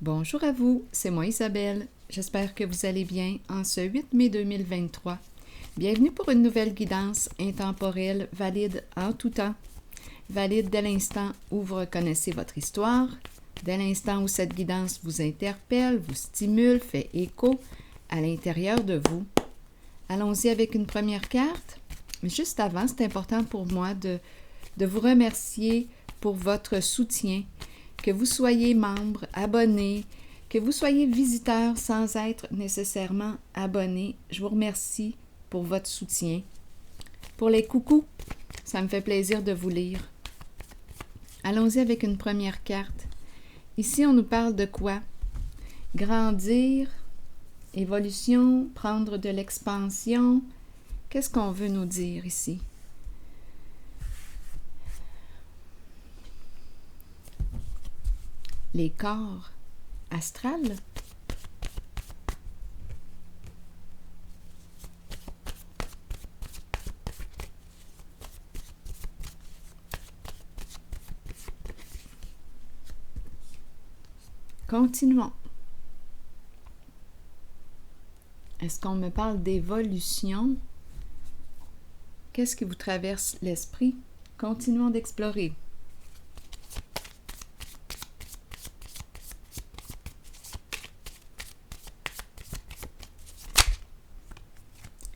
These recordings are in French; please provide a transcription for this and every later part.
Bonjour à vous, c'est moi Isabelle. J'espère que vous allez bien en ce 8 mai 2023. Bienvenue pour une nouvelle guidance intemporelle valide en tout temps. Valide dès l'instant où vous reconnaissez votre histoire, dès l'instant où cette guidance vous interpelle, vous stimule, fait écho à l'intérieur de vous. Allons-y avec une première carte. Mais juste avant, c'est important pour moi de vous remercier pour votre soutien. Que vous soyez membre, abonné, que vous soyez visiteur sans être nécessairement abonné, je vous remercie pour votre soutien. Pour les coucous, ça me fait plaisir de vous lire. Allons-y avec une première carte. Ici, on nous parle de quoi? Grandir, évolution, prendre de l'expansion. Qu'est-ce qu'on veut nous dire ici? Les corps astrales. Continuons. Est-ce qu'on me parle d'évolution? Qu'est-ce qui vous traverse l'esprit? Continuons d'explorer.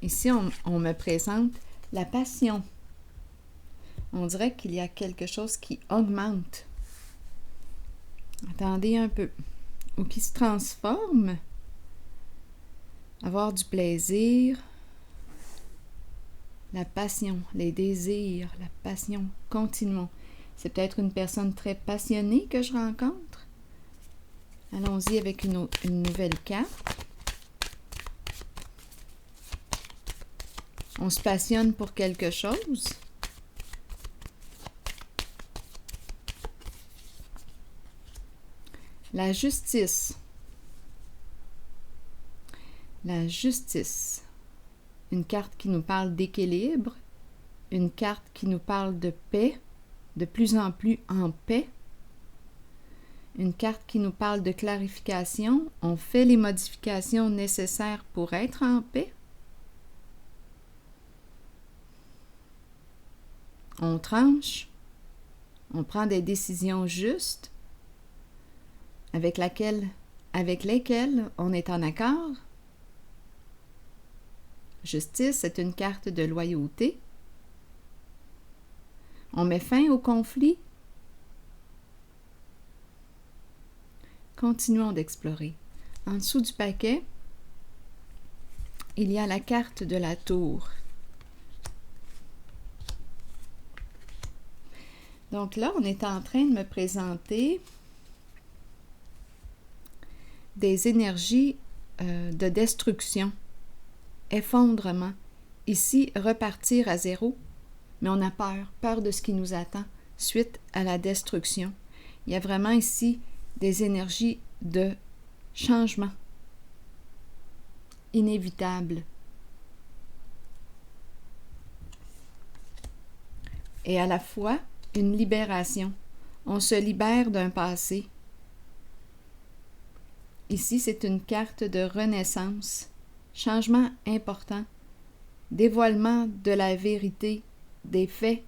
Ici, on me présente la passion. On dirait qu'il y a quelque chose qui augmente. Attendez un peu. Ou qui se transforme. Avoir du plaisir. La passion, les désirs, la passion. Continuons. C'est peut-être une personne très passionnée que je rencontre. Allons-y avec une nouvelle carte. On se passionne pour quelque chose. La justice. La justice. Une carte qui nous parle d'équilibre. Une carte qui nous parle de paix, de plus en plus en paix. Une carte qui nous parle de clarification. On fait les modifications nécessaires pour être en paix. On tranche, on prend des décisions justes avec lesquelles on est en accord. Justice, c'est une carte de loyauté. On met fin au conflit. Continuons d'explorer. En dessous du paquet, il y a la carte de la tour. Donc là, on est en train de me présenter des énergies de destruction, effondrement. Ici, repartir à zéro, mais on a peur de ce qui nous attend suite à la destruction. Il y a vraiment ici des énergies de changement inévitable. Et à la fois, une libération. On se libère d'un passé. Ici, c'est une carte de renaissance, changement important, dévoilement de la vérité, des faits,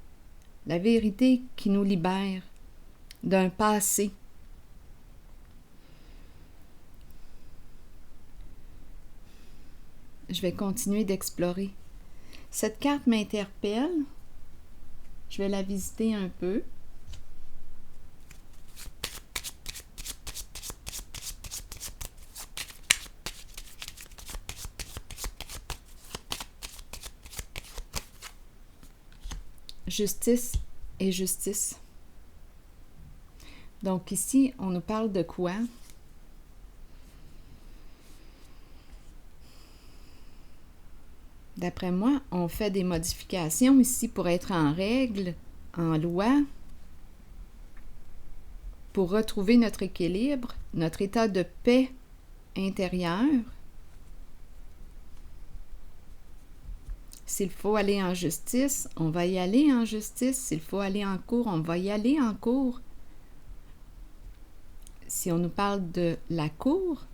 la vérité qui nous libère d'un passé. Je vais continuer d'explorer. Cette carte m'interpelle. Je vais la visiter un peu. Justice et justice. Donc ici, on nous parle de quoi? D'après moi, on fait des modifications ici pour être en règle, en loi, pour retrouver notre équilibre, notre état de paix intérieure. S'il faut aller en justice, on va y aller en justice. S'il faut aller en cours, on va y aller en cours. si on nous parle de la cour,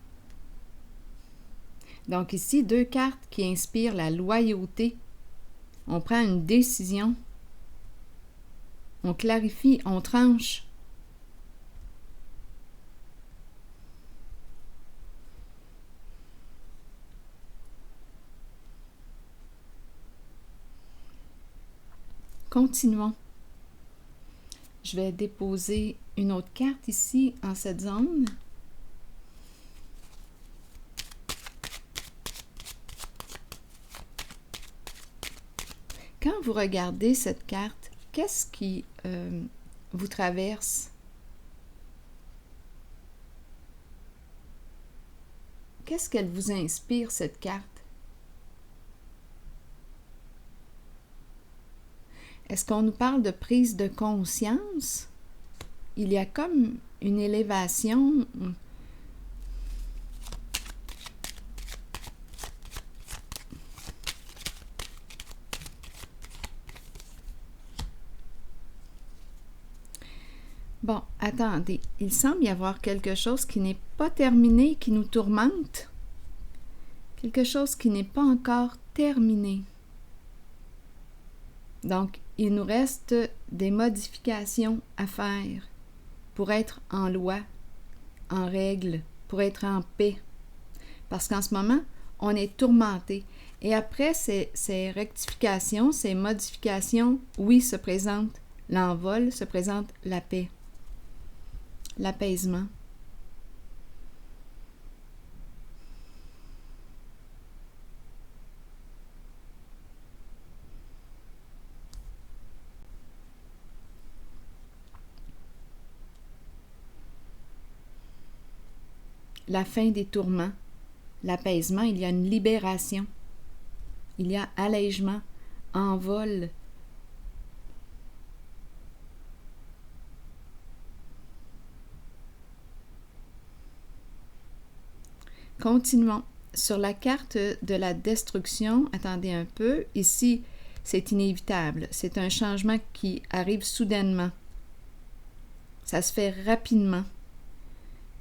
donc ici, 2 cartes qui inspirent la loyauté. On prend une décision, on clarifie, on tranche. Continuons. Je vais déposer une autre carte ici en cette zone. Quand vous regardez cette carte, qu'est-ce qui vous traverse? Qu'est-ce qu'elle vous inspire, cette carte? Est-ce qu'on nous parle de prise de conscience? Il y a comme une élévation. Bon, attendez, il semble y avoir quelque chose qui n'est pas terminé, qui nous tourmente. Quelque chose qui n'est pas encore terminé. Donc, il nous reste des modifications à faire pour être en loi, en règle, pour être en paix. Parce qu'en ce moment, on est tourmenté. Et après ces rectifications, ces modifications, oui, se présente l'envol, se présente la paix, l'apaisement. La fin des tourments, l'apaisement, il y a une libération, il y a allègement, envol. Continuons. Sur la carte de la destruction, attendez un peu, ici, c'est inévitable. C'est un changement qui arrive soudainement. Ça se fait rapidement.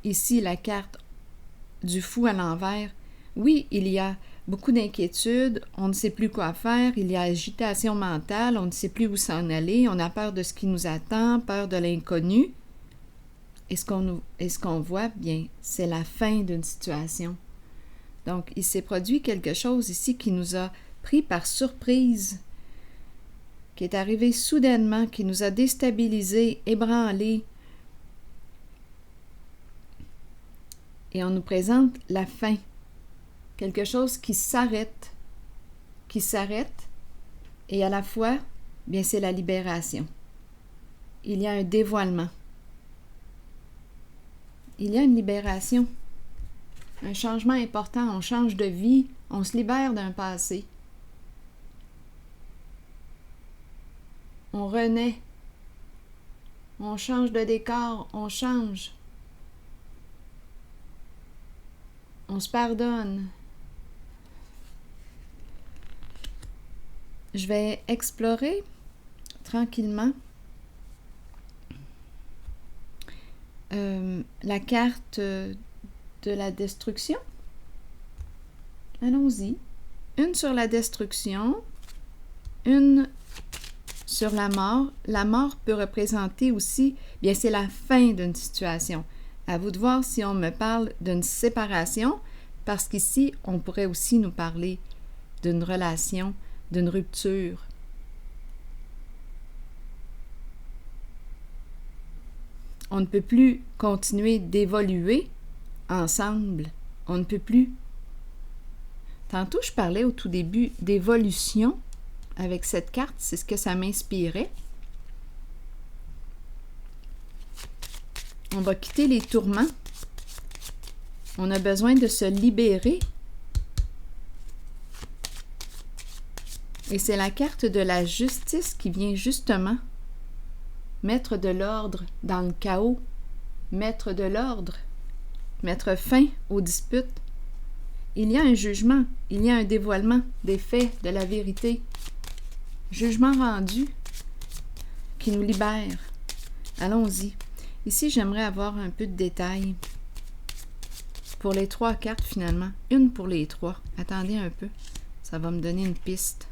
Ici, la carte du fou à l'envers. Oui, il y a beaucoup d'inquiétudes, on ne sait plus quoi faire, il y a agitation mentale, on ne sait plus où s'en aller, on a peur de ce qui nous attend, peur de l'inconnu. Et ce qu'on voit, bien, c'est la fin d'une situation. Donc, il s'est produit quelque chose ici qui nous a pris par surprise, qui est arrivé soudainement, qui nous a déstabilisés, ébranlés. Et on nous présente la fin, quelque chose qui s'arrête, et à la fois, bien, c'est la libération. Il y a un dévoilement. Il y a une libération, un changement important, on change de vie, on se libère d'un passé. On renaît, on change de décor, on change. On se pardonne. Je vais explorer tranquillement la carte de la destruction. Allons-y. Une sur la destruction, une sur la mort. La mort peut représenter aussi, bien, c'est la fin d'une situation. À vous de voir si on me parle d'une séparation, parce qu'ici, on pourrait aussi nous parler d'une relation, d'une rupture. On ne peut plus continuer d'évoluer ensemble. On ne peut plus. Tantôt, je parlais au tout début d'évolution avec cette carte, c'est ce que ça m'inspirait. On va quitter les tourments. On a besoin de se libérer. Et c'est la carte de la justice qui vient justement mettre de l'ordre dans le chaos, mettre de l'ordre, mettre fin aux disputes. Il y a un jugement, il y a un dévoilement des faits, de la vérité. Jugement rendu qui nous libère. Allons-y. Ici, j'aimerais avoir un peu de détails pour les 3 cartes finalement. Une pour les 3. Attendez un peu. Ça va me donner une piste.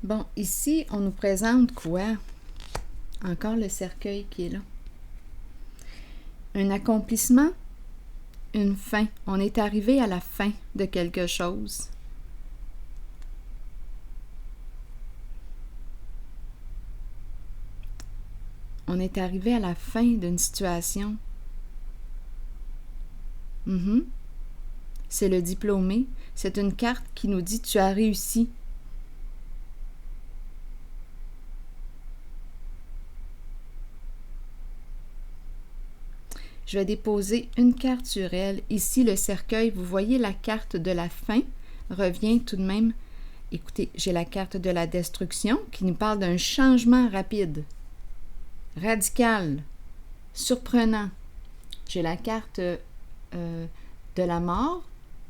Bon, ici, on nous présente quoi? Encore le cercueil qui est là. Un accomplissement, une fin. On est arrivé à la fin de quelque chose. On est arrivé à la fin d'une situation. C'est le diplômé. C'est une carte qui nous dit « Tu as réussi ». Je vais déposer une carte sur elle. Ici, le cercueil, vous voyez la carte de la fin revient tout de même. Écoutez, j'ai la carte de la destruction qui nous parle d'un changement rapide, radical, surprenant. J'ai la carte de la mort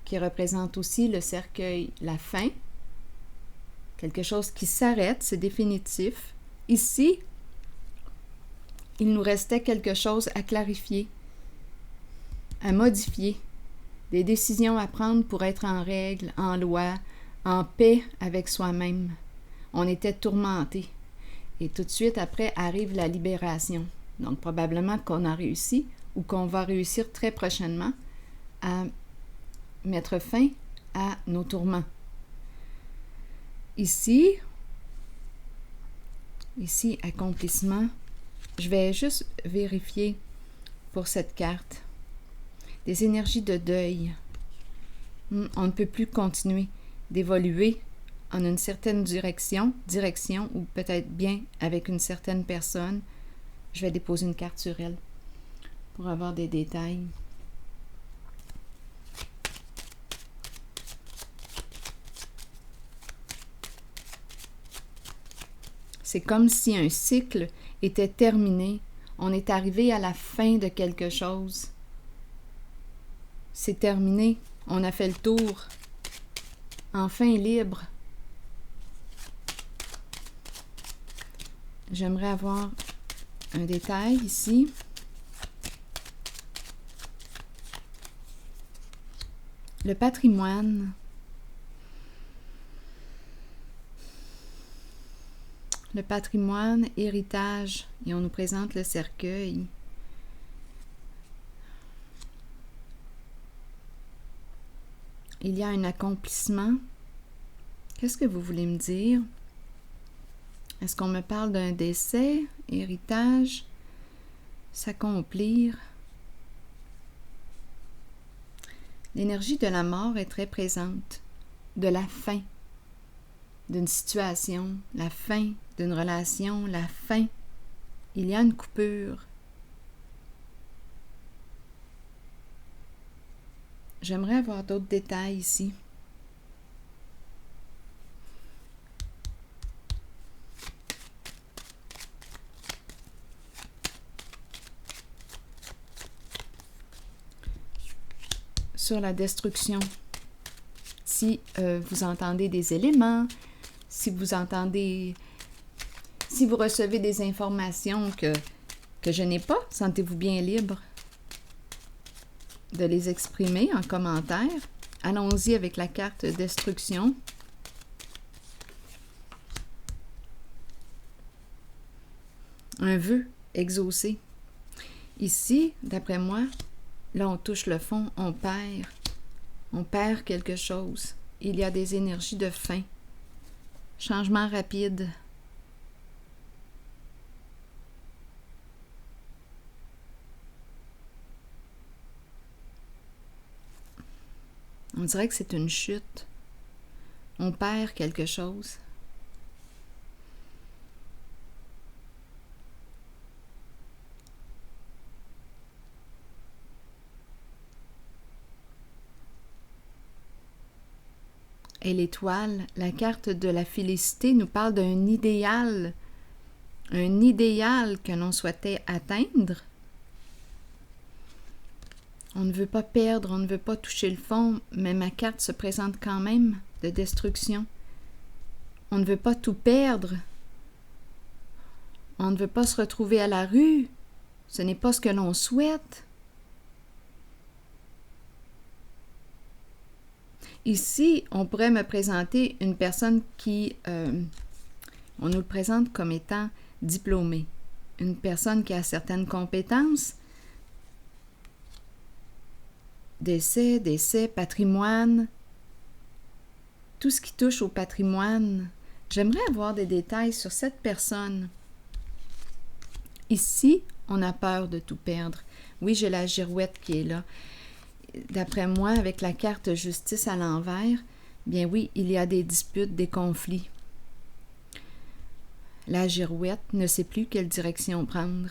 qui représente aussi le cercueil, la fin. Quelque chose qui s'arrête, c'est définitif. Ici, il nous restait quelque chose à clarifier, à modifier, des décisions à prendre pour être en règle, en loi, en paix avec soi-même. On était tourmentés. Et tout de suite après arrive la libération. Donc probablement qu'on a réussi ou qu'on va réussir très prochainement à mettre fin à nos tourments. Ici, accomplissement, je vais juste vérifier pour cette carte. Des énergies de deuil. On ne peut plus continuer d'évoluer en une certaine direction ou peut-être bien avec une certaine personne. Je vais déposer une carte sur elle pour avoir des détails. C'est comme si un cycle était terminé. On est arrivé à la fin de quelque chose. C'est terminé. On a fait le tour. Enfin libre. J'aimerais avoir un détail ici. Le patrimoine. Le patrimoine, héritage. Et on nous présente le cercueil. Il y a un accomplissement. Qu'est-ce que vous voulez me dire? Est-ce qu'on me parle d'un décès, héritage, s'accomplir? L'énergie de la mort est très présente, de la fin d'une situation, la fin d'une relation, la fin. Il y a une coupure. J'aimerais avoir d'autres détails ici. Sur la destruction. Si vous entendez des éléments, si vous recevez des informations que je n'ai pas, sentez-vous bien libre de les exprimer en commentaire. Allons-y avec la carte destruction. Un vœu exaucé. Ici, d'après moi, là on touche le fond, on perd quelque chose. Il y a des énergies de fin. Changement rapide. On dirait que c'est une chute. On perd quelque chose. Et l'étoile, la carte de la félicité, nous parle d'un idéal. Un idéal que l'on souhaitait atteindre. On ne veut pas perdre, on ne veut pas toucher le fond, mais ma carte se présente quand même de destruction. On ne veut pas tout perdre. On ne veut pas se retrouver à la rue. Ce n'est pas ce que l'on souhaite. Ici, on pourrait me présenter une personne qui, on nous le présente comme étant diplômée. Une personne qui a certaines compétences, décès, patrimoine, tout ce qui touche au patrimoine. J'aimerais avoir des détails sur cette personne. Ici, on a peur de tout perdre. Oui, j'ai la girouette qui est là. D'après moi, avec la carte justice à l'envers, bien oui, il y a des disputes, des conflits. La girouette ne sait plus quelle direction prendre.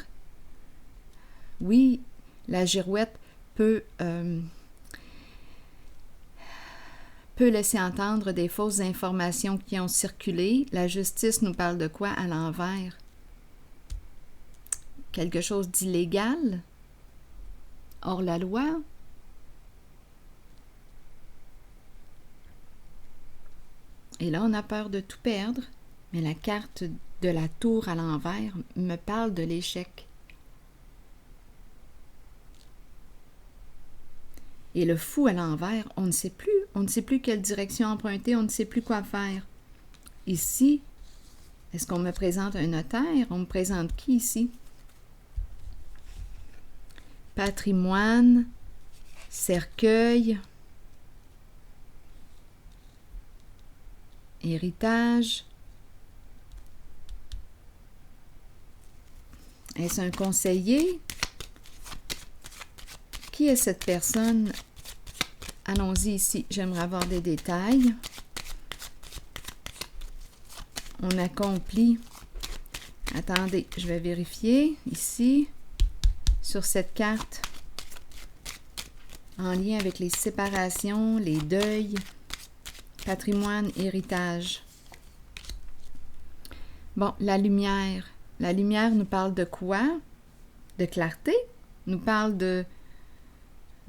Oui, la girouette peut laisser entendre des fausses informations qui ont circulé. La justice nous parle de quoi à l'envers? Quelque chose d'illégal? Hors la loi? Et là, on a peur de tout perdre, mais la carte de la tour à l'envers me parle de l'échec. Et le fou à l'envers, on ne sait plus quelle direction emprunter, on ne sait plus quoi faire. Ici, est-ce qu'on me présente un notaire? On me présente qui ici? Patrimoine, cercueil, héritage. Est-ce un conseiller? Qui est cette personne? Allons-y ici, j'aimerais avoir des détails. On accomplit. Attendez, je vais vérifier ici, sur cette carte, en lien avec les séparations, les deuils, patrimoine, héritage. Bon, la lumière. La lumière nous parle de quoi? De clarté. Nous parle de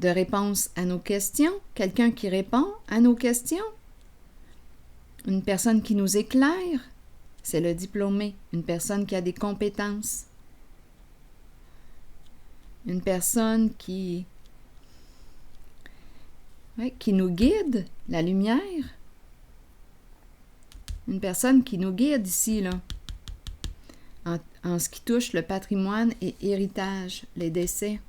réponse à nos questions. Quelqu'un qui répond à nos questions. Une personne qui nous éclaire. C'est le diplômé. Une personne qui a des compétences. Une personne qui nous guide. La lumière. Une personne qui nous guide ici, là. En ce qui touche le patrimoine et héritage, les décès.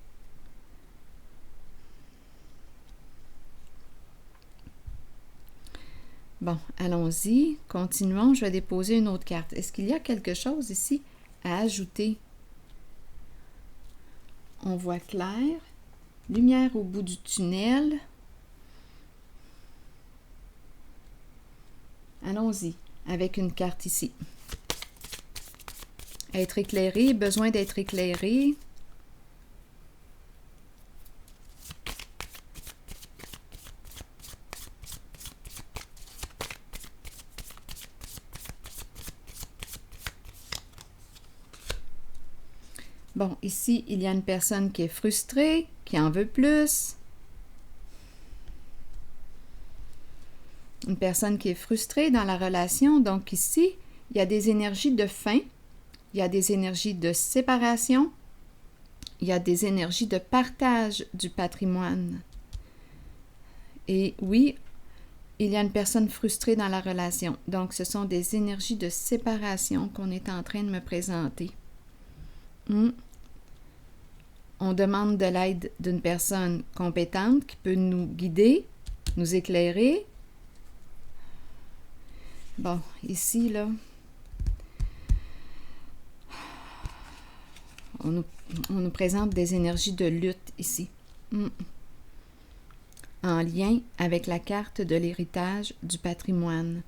Bon, allons-y, continuons. Je vais déposer une autre carte. Est-ce qu'il y a quelque chose ici à ajouter? On voit clair. Lumière au bout du tunnel. Allons-y, avec une carte ici. Être éclairé, besoin d'être éclairé. Bon, ici, il y a une personne qui est frustrée, qui en veut plus. Une personne qui est frustrée dans la relation. Donc ici, il y a des énergies de fin. Il y a des énergies de séparation, il y a des énergies de partage du patrimoine. Et oui, il y a une personne frustrée dans la relation. Donc, ce sont des énergies de séparation qu'on est en train de me présenter. On demande de l'aide d'une personne compétente qui peut nous guider, nous éclairer. Bon, ici, là, on nous présente des énergies de lutte ici, en lien avec la carte de l'héritage du patrimoine.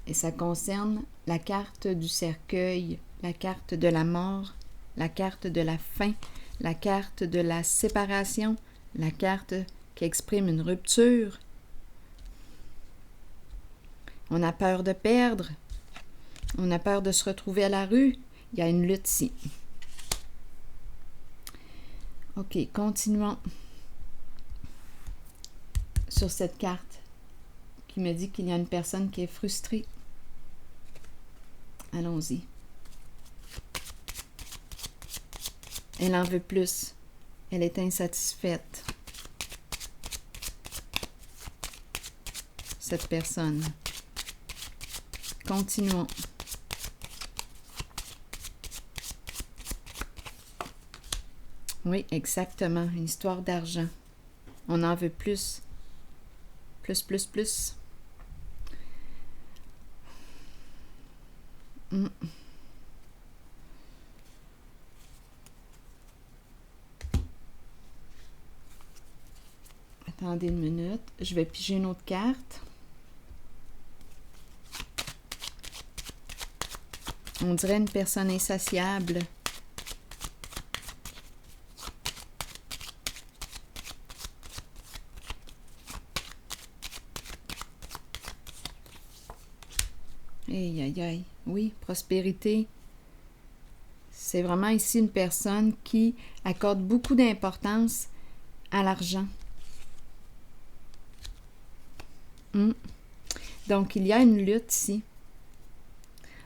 Et ça concerne la carte du cercueil, la carte de la mort, la carte de la fin, la carte de la séparation, la carte qui exprime une rupture. On a peur de perdre, on a peur de se retrouver à la rue. Il y a une lutte ici. OK, continuons sur cette carte qui me dit qu'il y a une personne qui est frustrée. Allons-y. Elle en veut plus. Elle est insatisfaite. Cette personne. Continuons. Oui, exactement. Une histoire d'argent. On en veut plus. Plus, plus, plus. Attendez une minute. Je vais piger une autre carte. On dirait une personne insatiable. Aïe, aïe, aïe. Oui, prospérité. C'est vraiment ici une personne qui accorde beaucoup d'importance à l'argent. Donc, il y a une lutte ici.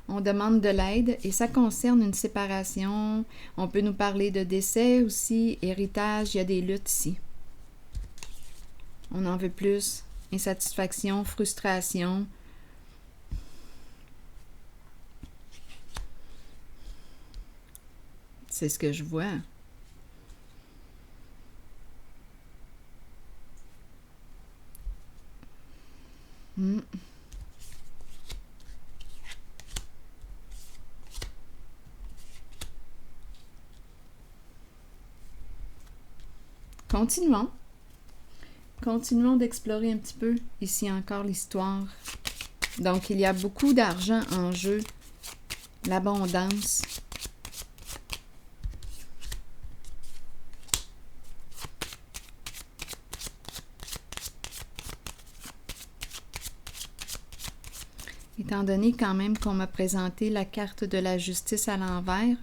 On demande de l'aide et ça concerne une séparation. On peut nous parler de décès aussi, héritage, il y a des luttes ici. On en veut plus. Insatisfaction, frustration. C'est ce que je vois. Continuons. Continuons d'explorer un petit peu ici encore l'histoire. Donc, il y a beaucoup d'argent en jeu. L'abondance. Étant donné quand même qu'on m'a présenté la carte de la justice à l'envers,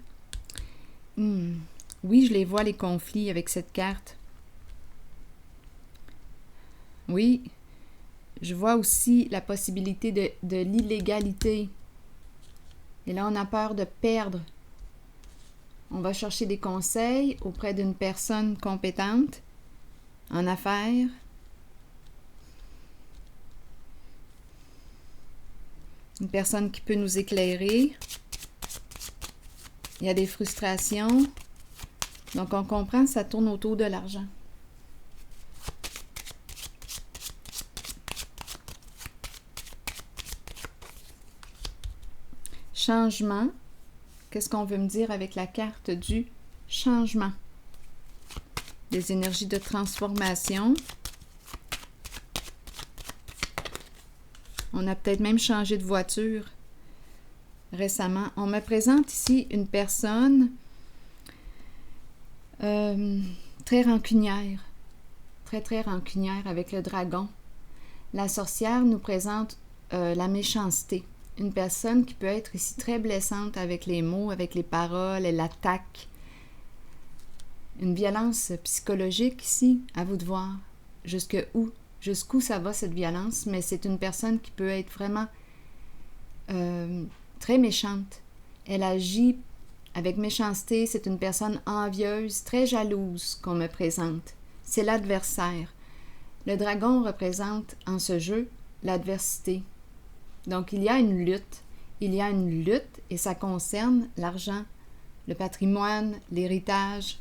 oui, je les vois, les conflits avec cette carte. Oui, je vois aussi la possibilité de l'illégalité. Et là, on a peur de perdre. On va chercher des conseils auprès d'une personne compétente en affaires. Une personne qui peut nous éclairer. Il y a des frustrations. Donc, on comprend que ça tourne autour de l'argent. Changement. Qu'est-ce qu'on veut me dire avec la carte du changement? Des énergies de transformation. On a peut-être même changé de voiture récemment. On me présente ici une personne très rancunière. Très, très rancunière avec le dragon. La sorcière nous présente la méchanceté. Une personne qui peut être ici très blessante avec les mots, avec les paroles, elle attaque. Une violence psychologique ici, à vous de voir. Jusqu'où ça va cette violence, mais c'est une personne qui peut être vraiment très méchante. Elle agit avec méchanceté, c'est une personne envieuse, très jalouse qu'on me présente. C'est l'adversaire. Le dragon représente en ce jeu l'adversité. Donc, il y a une lutte. Il y a une lutte et ça concerne l'argent, le patrimoine, l'héritage.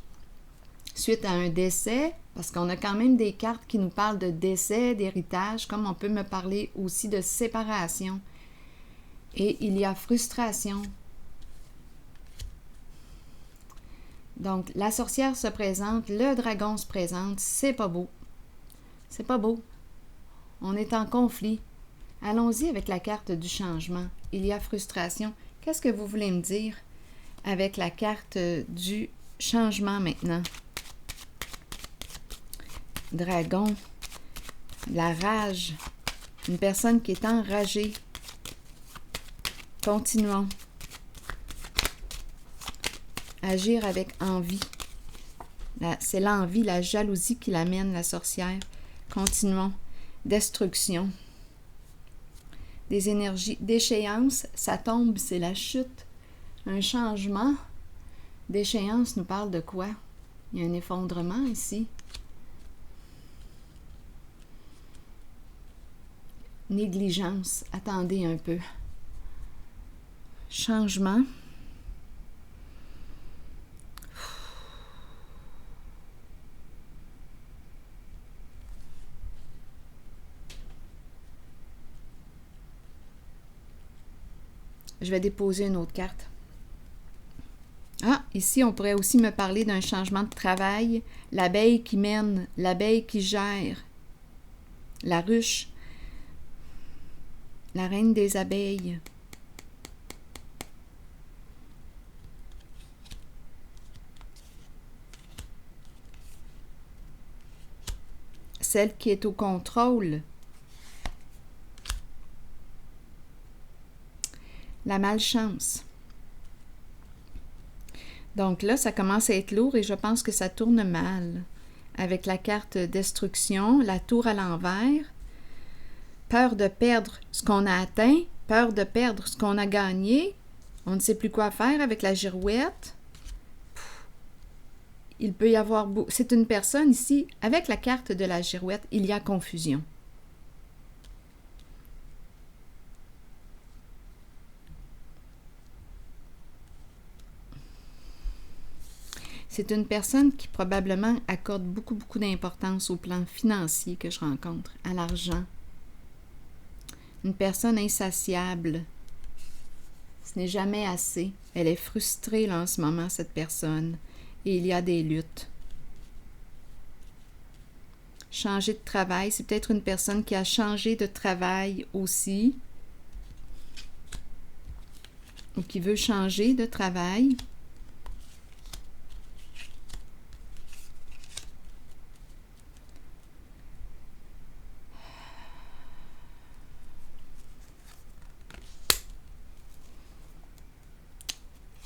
Suite à un décès, parce qu'on a quand même des cartes qui nous parlent de décès, d'héritage, comme on peut me parler aussi de séparation. Et il y a frustration. Donc, la sorcière se présente, le dragon se présente, c'est pas beau. C'est pas beau. On est en conflit. Allons-y avec la carte du changement. Il y a frustration. Qu'est-ce que vous voulez me dire avec la carte du changement maintenant? Dragon, la rage, une personne qui est enragée. Continuons. Agir avec envie. C'est l'envie, la jalousie qui l'amène, la sorcière. Continuons. Destruction. Des énergies d'échéance, ça tombe, c'est la chute. Un changement. D'échéance nous parle de quoi? Il y a un effondrement ici. Négligence. Attendez un peu. Changement. Je vais déposer une autre carte. Ah, ici, on pourrait aussi me parler d'un changement de travail. L'abeille qui mène, l'abeille qui gère. La ruche. La reine des abeilles. Celle qui est au contrôle. La malchance. Donc là, ça commence à être lourd et je pense que ça tourne mal. Avec la carte destruction, la tour à l'envers. Peur de perdre ce qu'on a atteint, peur de perdre ce qu'on a gagné. On ne sait plus quoi faire avec la girouette. Il peut y avoir... C'est une personne ici, avec la carte de la girouette, il y a confusion. C'est une personne qui probablement accorde beaucoup d'importance au plan financier que je rencontre, à l'argent. Une personne insatiable. Ce n'est jamais assez. Elle est frustrée là, en ce moment, cette personne. Et il y a des luttes. Changer de travail. C'est peut-être une personne qui a changé de travail aussi. Ou qui veut changer de travail.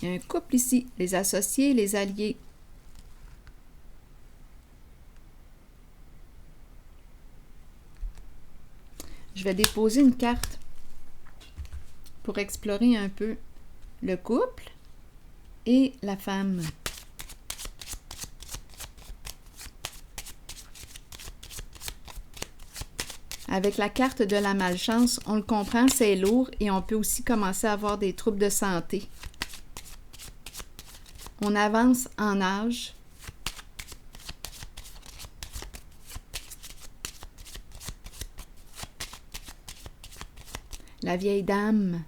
Il y a un couple ici, les associés, les alliés. Je vais déposer une carte pour explorer un peu le couple et la femme. Avec la carte de la malchance, on le comprend, c'est lourd et on peut aussi commencer à avoir des troubles de santé. On avance en âge. La vieille dame.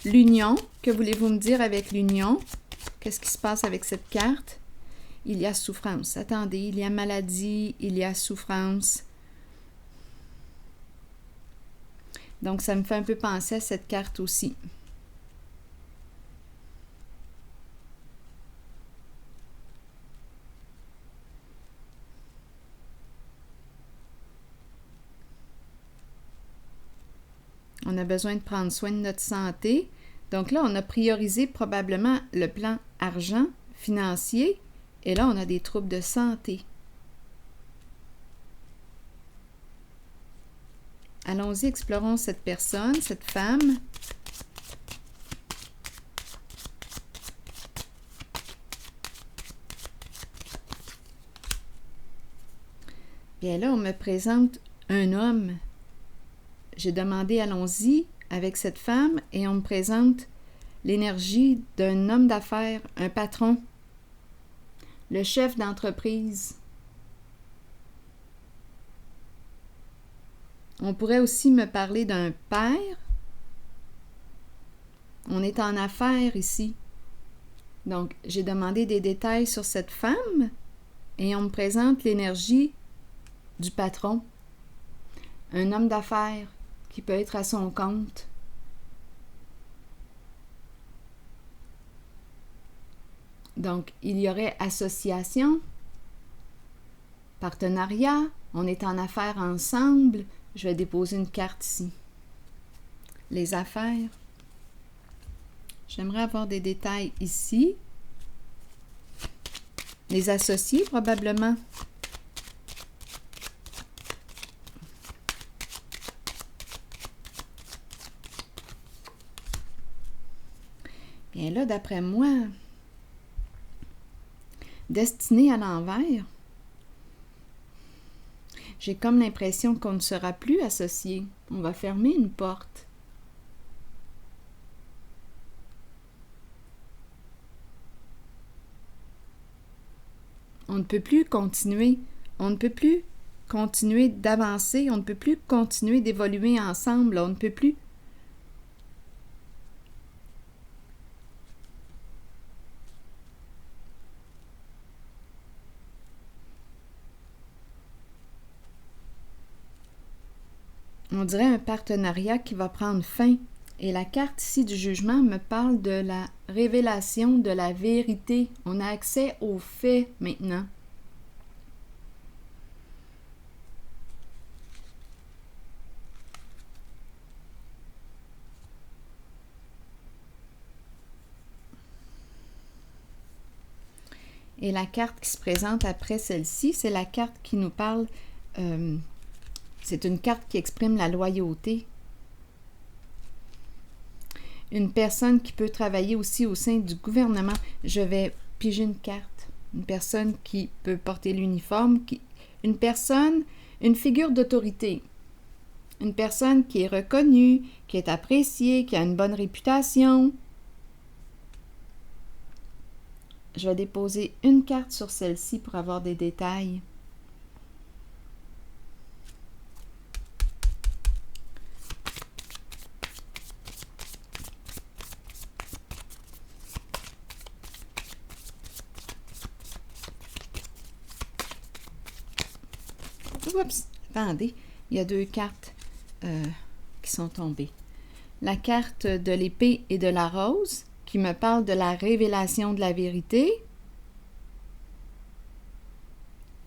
L'union. Que voulez-vous me dire avec l'union? Qu'est-ce qui se passe avec cette carte? Il y a souffrance. Attendez, il y a maladie, il y a souffrance. Donc, ça me fait un peu penser à cette carte aussi. On a besoin de prendre soin de notre santé. Donc là, on a priorisé probablement le plan argent, financier, et là, on a des troubles de santé. Allons-y, explorons cette personne, cette femme. Bien là, on me présente un homme. J'ai demandé allons-y avec cette femme et on me présente l'énergie d'un homme d'affaires, un patron, le chef d'entreprise. On pourrait aussi me parler d'un père. On est en affaires ici. Donc, j'ai demandé des détails sur cette femme et on me présente l'énergie du patron. Un homme d'affaires qui peut être à son compte. Donc, il y aurait association, partenariat, on est en affaires ensemble. Je vais déposer une carte ici. Les affaires. J'aimerais avoir des détails ici. Les associés, probablement. Bien là, d'après moi, destiné à l'envers, j'ai comme l'impression qu'on ne sera plus associés. On va fermer une porte. On ne peut plus continuer. On ne peut plus continuer d'avancer. On ne peut plus continuer d'évoluer ensemble. On ne peut plus. On dirait un partenariat qui va prendre fin. Et la carte ici du jugement me parle de la révélation de la vérité. On a accès aux faits maintenant. Et la carte qui se présente après celle-ci, c'est la carte qui nous parle, c'est une carte qui exprime la loyauté. Une personne qui peut travailler aussi au sein du gouvernement. Je vais piger une carte. Une personne qui peut porter l'uniforme. Une personne, une figure d'autorité. Une personne qui est reconnue, qui est appréciée, qui a une bonne réputation. Je vais déposer une carte sur celle-ci pour avoir des détails. Oups, attendez, il y a deux cartes qui sont tombées. La carte de l'épée et de la rose, qui me parle de la révélation de la vérité,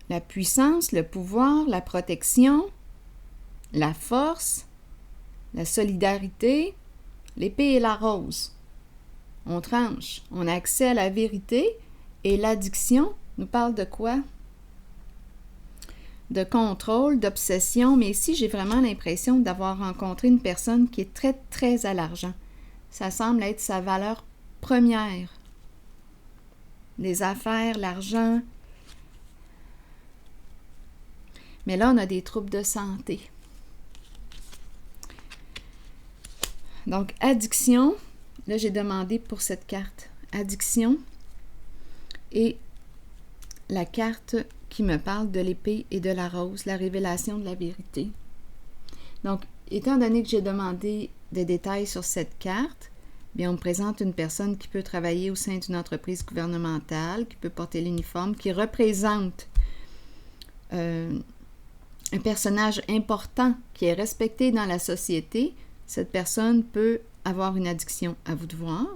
la puissance, le pouvoir, la protection, la force, la solidarité, l'épée et la rose. On tranche, on a accès à la vérité et l'addiction nous parle de quoi? De contrôle, d'obsession, mais ici j'ai vraiment l'impression d'avoir rencontré une personne qui est très, très à l'argent. Ça semble être sa valeur première. Les affaires, l'argent. Mais là, on a des troubles de santé. Donc, addiction. Là, j'ai demandé pour cette carte. Addiction. Et la carte qui me parle de l'épée et de la rose, la révélation de la vérité. Donc, étant donné que j'ai demandé des détails sur cette carte, bien, on me présente une personne qui peut travailler au sein d'une entreprise gouvernementale, qui peut porter l'uniforme, qui représente un personnage important qui est respecté dans la société. Cette personne peut avoir une addiction, à vous de voir.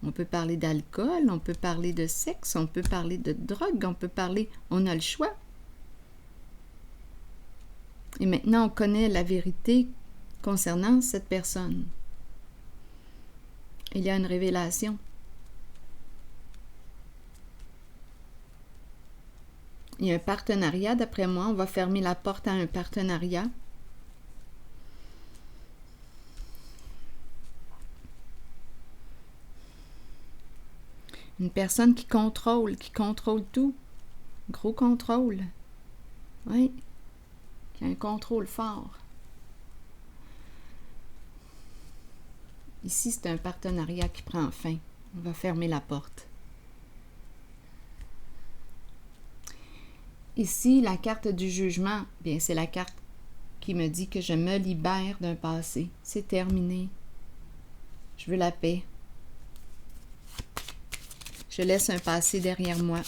On peut parler d'alcool, on peut parler de sexe, on peut parler de drogue, on peut parler... On a le choix. Et maintenant, on connaît la vérité concernant cette personne. Il y a une révélation. Il y a un partenariat, d'après moi. On va fermer la porte à un partenariat. Une personne qui contrôle tout. Gros contrôle. Oui. Qui a un contrôle fort. Ici, c'est un partenariat qui prend fin. On va fermer la porte. Ici, la carte du jugement, bien, c'est la carte qui me dit que je me libère d'un passé. C'est terminé. Je veux la paix. Je laisse un passé derrière moi.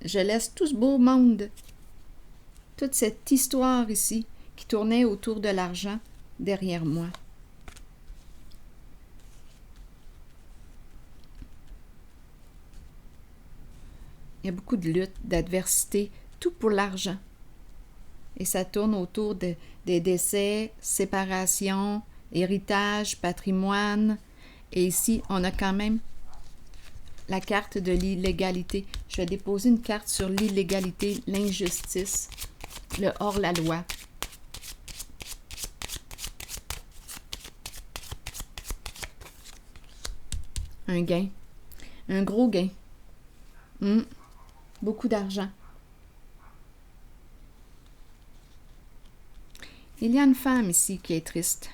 Je laisse tout ce beau monde, toute cette histoire ici qui tournait autour de l'argent derrière moi. Il y a beaucoup de luttes, d'adversité, tout pour l'argent. Et ça tourne autour des décès, séparation, héritage, patrimoine. Et ici, on a quand même la carte de l'illégalité. Je vais déposer une carte sur l'illégalité, l'injustice, le hors-la-loi. Un gain. Un gros gain. Beaucoup d'argent. Il y a une femme ici qui est triste.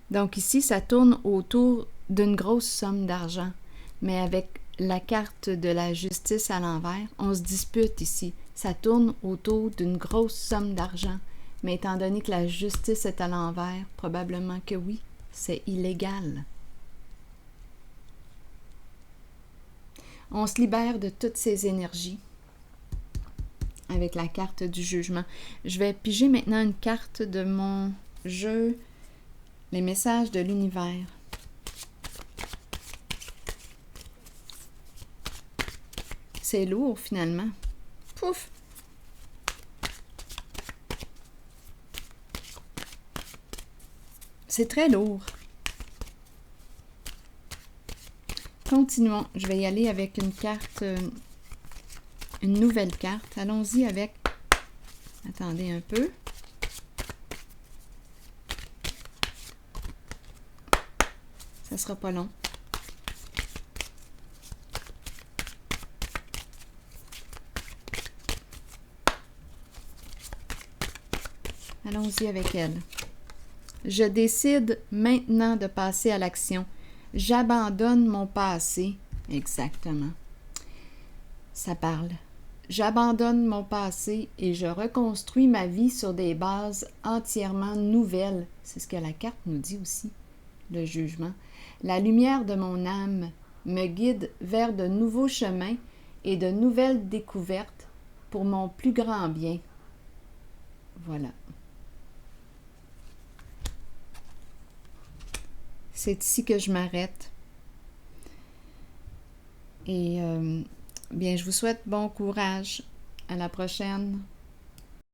Donc ici, ça tourne autour d'une grosse somme d'argent, mais avec la carte de la justice à l'envers, on se dispute ici. Ça tourne autour d'une grosse somme d'argent, mais étant donné que la justice est à l'envers, probablement que oui, c'est illégal. On se libère de toutes ces énergies avec la carte du jugement. Je vais piger maintenant une carte de mon jeu, les messages de l'univers. C'est lourd finalement. Pouf! C'est très lourd. Continuons. Je vais y aller avec une carte, une nouvelle carte. Allons-y avec... Attendez un peu. Ça sera pas long. Allons-y avec elle. Je décide maintenant de passer à l'action. J'abandonne mon passé. Exactement. Ça parle. J'abandonne mon passé et je reconstruis ma vie sur des bases entièrement nouvelles. C'est ce que la carte nous dit aussi, le jugement. La lumière de mon âme me guide vers de nouveaux chemins et de nouvelles découvertes pour mon plus grand bien. Voilà. C'est ici que je m'arrête. Et bien, je vous souhaite bon courage. À la prochaine.